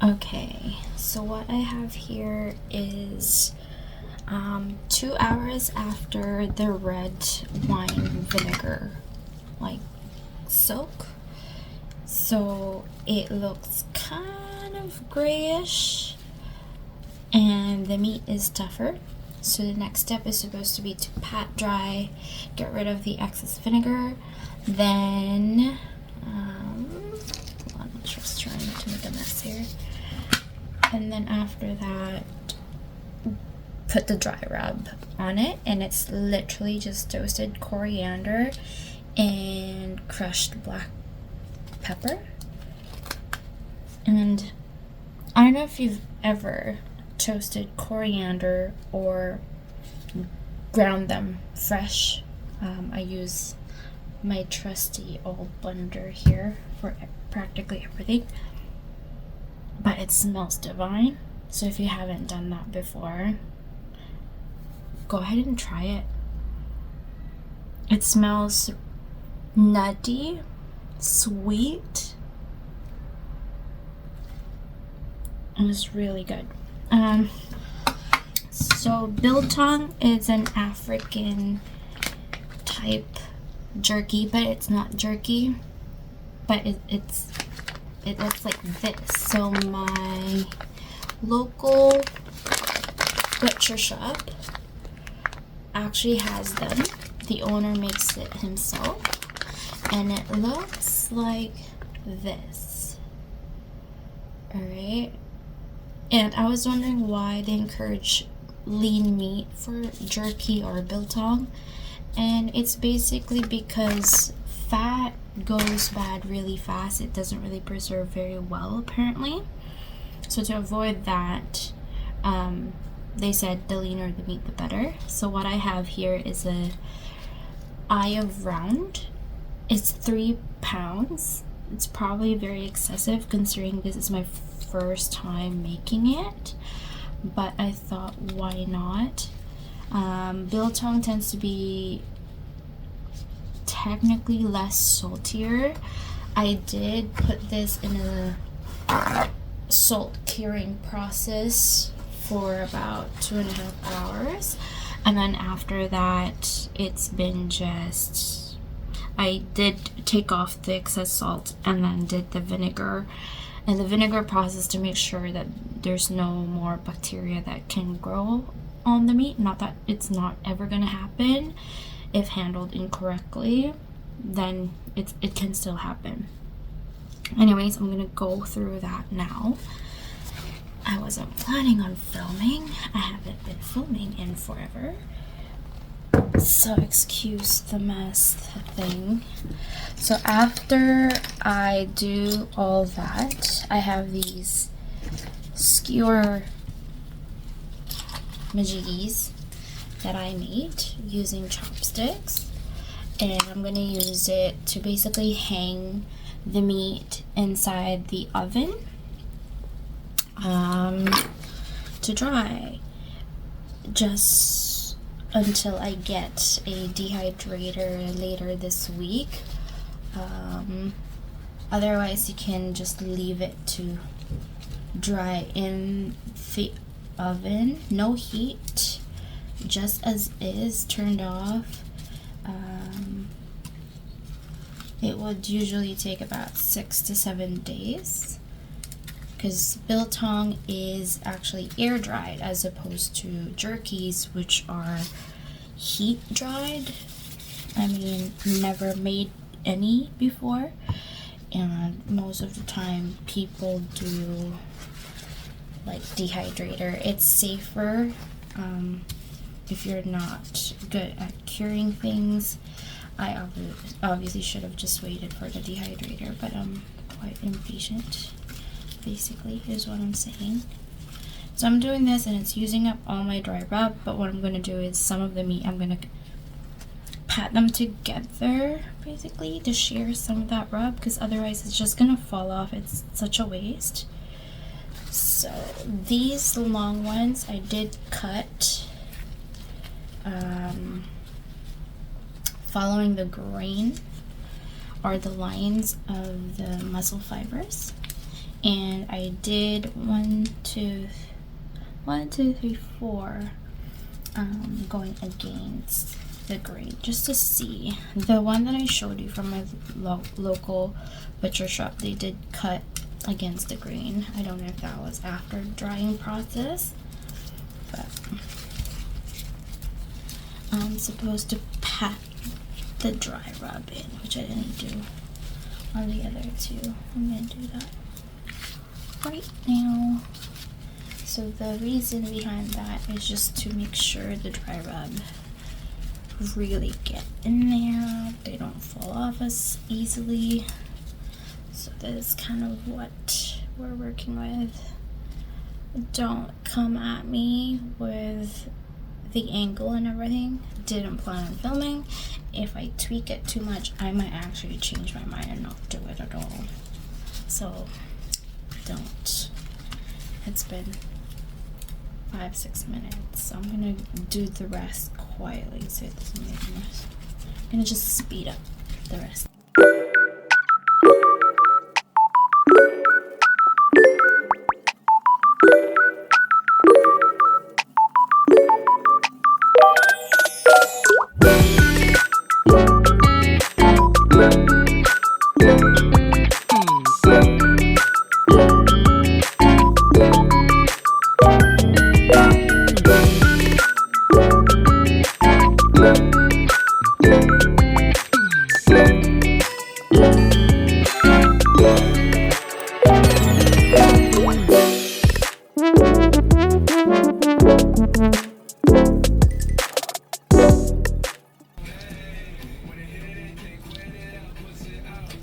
Okay, so what I have here is 2 hours after the red wine vinegar soak. So it looks kind of grayish and the meat is tougher. So the next step is supposed to be to pat dry, get rid of the excess vinegar, then I'm just trying to make a mess here. And then after that, put the dry rub on it, and it's literally just toasted coriander and crushed black pepper. And I don't know if you've ever toasted coriander or ground them fresh. I use my trusty old blender here for practically everything, but it smells divine. So if you haven't done that before, go ahead and try it. It smells nutty, sweet, and it's really good. So Biltong is an African type jerky, but it's not jerky, but it looks like this. So my local butcher shop actually has them. The owner makes it himself, and it looks like this. Alright, and I was wondering why they encourage lean meat for jerky or biltong, and it's basically because fat goes bad really fast. It doesn't really preserve very well, apparently. So to avoid that, they said the leaner the meat, the better. So what I have here is a eye of round. It's 3 pounds. It's probably very excessive considering this is my first time making it, but I thought, why not? Biltong tends to be technically less saltier. I did put this in a salt curing process for about 2.5 hours, and then after that it's been just, I did take off the excess salt and then did the vinegar and the vinegar process to make sure that there's no more bacteria that can grow on the meat. Not that it's not ever gonna happen. If handled incorrectly, then it can still happen. Anyways, I'm gonna go through that now. I wasn't planning on filming. I haven't been filming in forever, so excuse the mess thing. So after I do all that, I have these skewer majiggies that I made using chopsticks, and I'm gonna use it to basically hang the meat inside the oven to dry, just until I get a dehydrator later this week. Otherwise you can just leave it to dry in the oven, no heat, just as is, turned off. It would usually take about 6 to 7 days, because biltong is actually air dried as opposed to jerkies, which are heat dried. I mean, never made any before, and most of the time people do like dehydrator. It's safer if you're not good at curing things. I obviously should have just waited for the dehydrator, but I'm quite impatient, basically, is what I'm saying. So I'm doing this and it's using up all my dry rub, but what I'm going to do is some of the meat, I'm going to pat them together, basically, to share some of that rub, because otherwise it's just going to fall off. It's such a waste. So these long ones I did cut following the grain or the lines of the muscle fibers, and but I did 1, 2, 3, 4 going against the grain just to see. The one that I showed you from my local butcher shop, they did cut against the grain. I don't know if that was after drying process, but I'm supposed to pat the dry rub in, which I didn't do on the other two. I'm gonna do that right now. So the reason behind that is just to make sure the dry rub really get in there, they don't fall off as easily. So that is kind of what we're working with. Don't come at me with the angle and everything. Didn't plan on filming. If I tweak it too much, I might actually change my mind and not do it at all. So don't. It's been 5-6 minutes, so I'm gonna do the rest quietly so it doesn't make noise. I'm gonna just speed up the rest.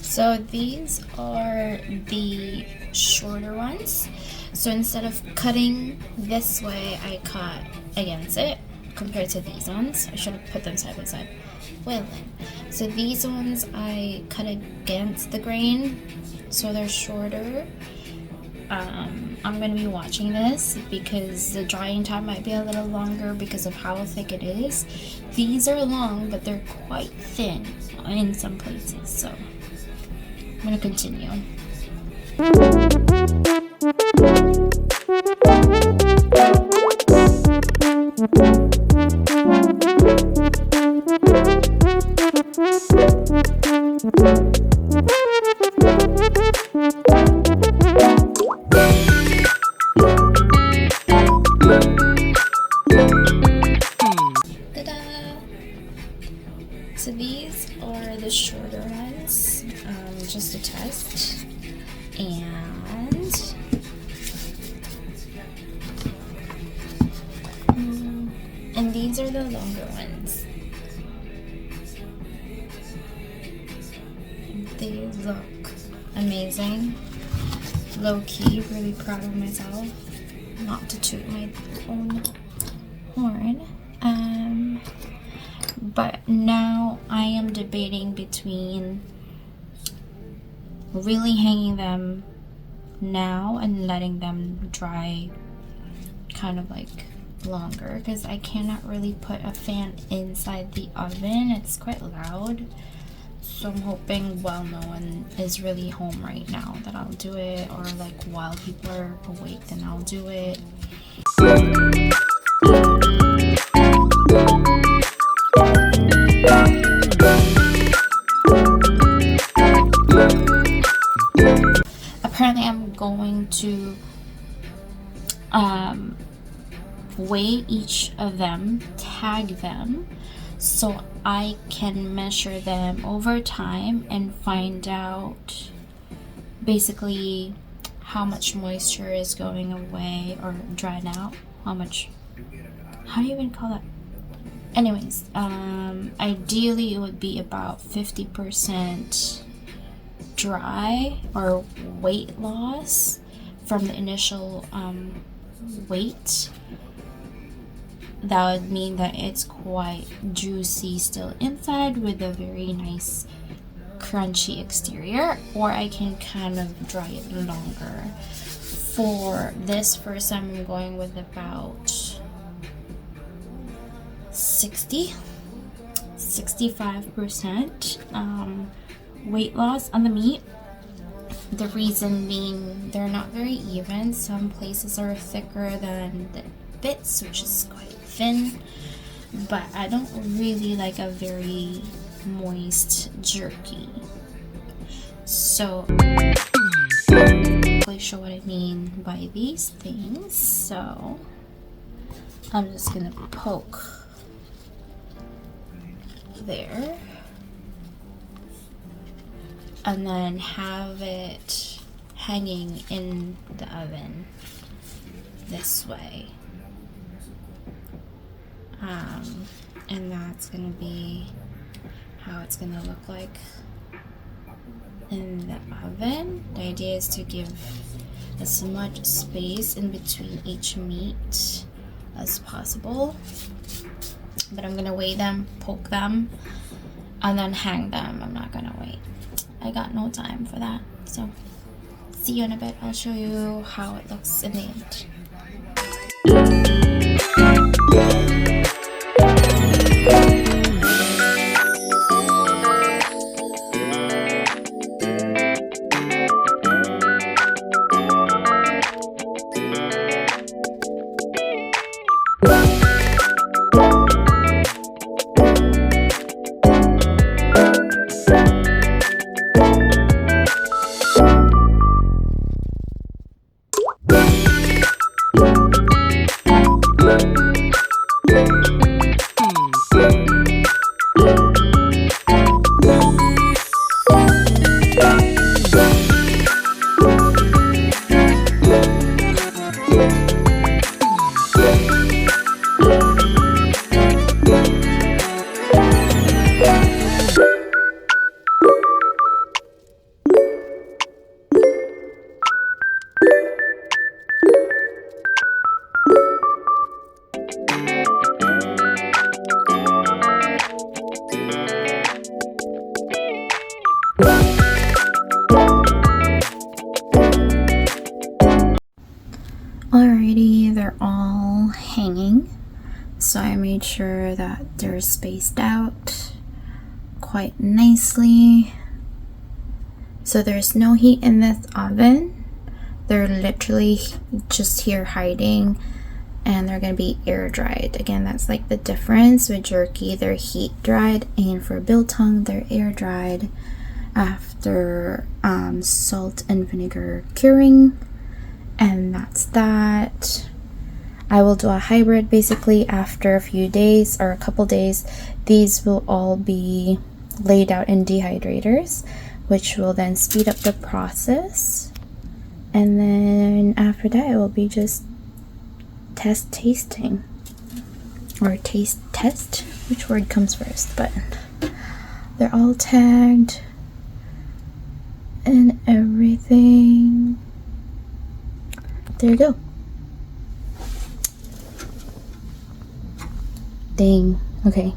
So these are the shorter ones. So instead of cutting this way, I cut against it compared to these ones. I should have put them side by side. Well then. So these ones I cut against the grain, so they're shorter. I'm going to be watching this because the drying time might be a little longer because of how thick it is. These are long, but they're quite thin in some places, so I'm going to continue. So these are the shorter ones, just a test, and these are the longer ones. They look amazing. Low key, really proud of myself. Not to toot my own horn. But now I am debating between really hanging them now and letting them dry kind of like longer, because I cannot really put a fan inside the oven. It's quite loud. So I'm hoping while no one is really home right now that I'll do it, or like while people are awake then I'll do it. Apparently I'm going to weigh each of them, tag them, so I can measure them over time and find out basically how much moisture is going away or dried out, how do you even call that? Anyways, ideally it would be about 50% dry or weight loss from the initial weight. That would mean that it's quite juicy still inside with a very nice crunchy exterior, or I can kind of dry it longer. For this first time I'm going with about 65% weight loss on the meat. The reason being they're not very even. Some places are thicker than the bits, which is quite thin, but I don't really like a very moist jerky. So I'll show what I mean by these things. So I'm just gonna poke there and then have it hanging in the oven this way. And that's gonna be how it's gonna look like in the oven. The idea is to give as much space in between each meat as possible. But I'm gonna weigh them, poke them, and then hang them. I'm not gonna wait. I got no time for that. So see you in a bit. I'll show you how it looks in the end. Alrighty, they're all hanging, so I made sure that they're spaced out quite nicely. So there's no heat in this oven. They're literally just here hiding, and they're gonna be air dried. Again, that's like the difference with jerky. They're heat dried, and for biltong, they're air dried after salt and vinegar curing. And that's that. I will do a hybrid basically after a few days or a couple days. These will all be laid out in dehydrators, which will then speed up the process. And then after that, it will be just tasting or taste test. Which word comes first? But they're all tagged and everything. There you go. Dang. Okay.